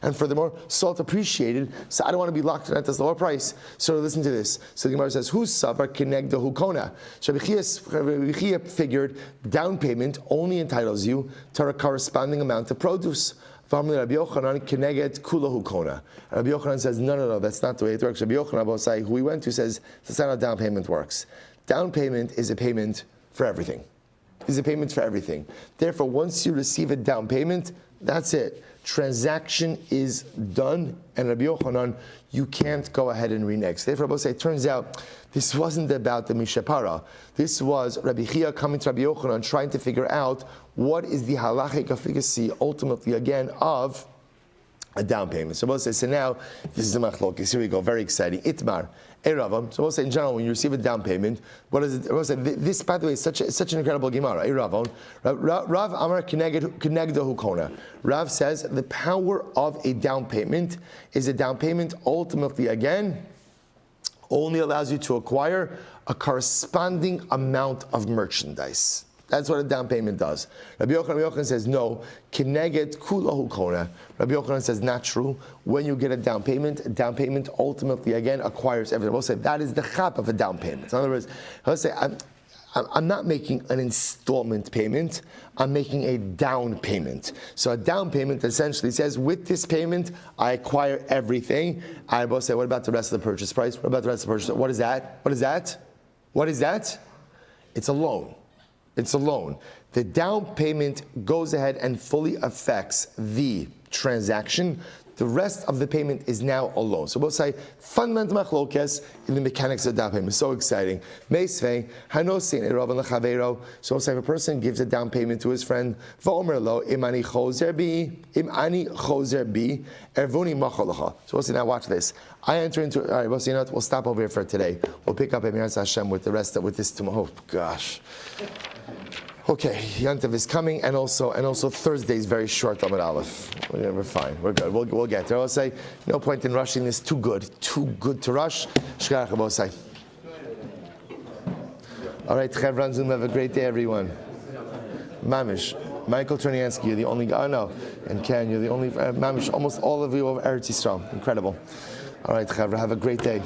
And furthermore, salt appreciated, so I don't want to be locked in at this lower price. So listen to this. So the Gemara says, who's savar kenegdo hukona? So Rabbi Chia figured down payment only entitles you to a corresponding amount of produce. Rabbi Yochanan says, no, that's not the way it works. Rabbi Yochanan, who we went to, says, that's not how down payment works. Down payment is a payment for everything. Therefore, once you receive a down payment, that's it. Transaction is done, and Rabbi Yochanan, you can't go ahead and renege. Therefore, Rabbi say, it turns out this wasn't about the Mishapara. This was Rabbi Chia coming to Rabbi Yochanan, trying to figure out what is the halachic efficacy, ultimately, again, of a down payment. So we'll say, so now, this is a machlokes. Here we go, very exciting. Itmar, Eravam. So we'll say, in general, when you receive a down payment, what is it? We'll say, this, by the way, is such an incredible Gemara. Eravam. Rav Amar Kenegdo Hukona. Rav says, the power of a down payment is a down payment, ultimately, again, only allows you to acquire a corresponding amount of merchandise. That's what a down payment does. Rabbi Yochanan says, no, kineged kula hukona. Rabbi Yochanan says, not true. When you get a down payment ultimately, again, acquires everything. We'll say, that is the chap of a down payment. In other words, let's say, I'm not making an installment payment, I'm making a down payment. So a down payment essentially says, with this payment, I acquire everything. I will say, what about the rest of the purchase price? What about the rest of the purchase? What is that? It's a loan. The down payment goes ahead and fully affects the transaction. The rest of the payment is now a loan. So we'll say fundamental machlokes in the mechanics of down payment. So exciting. Meisvei hanosin eravan lechavero. So we'll say if a person gives a down payment to his friend, va'omer lo imani chozer bi ervuni macholacha. So we'll say, now watch this. I enter into. All right, we'll see. We'll stop over here for today. We'll pick up Emiras Hashem with the rest with this tomorrow. Oh gosh. Okay, Yantav is coming, and also Thursday is very short. Amud Aleph. We're fine. We're good. We'll get there. I'll say no point in rushing this. Too good to rush. Shkarach Abosai. All right, Chevron Zoom. Have a great day, everyone. Mamish, Michael Cherniansky, you're the only guy. Oh no, and Ken, you're the only. Mamish, almost all of you over Eretz Yisrael. Incredible. All right, Chevron. Have a great day.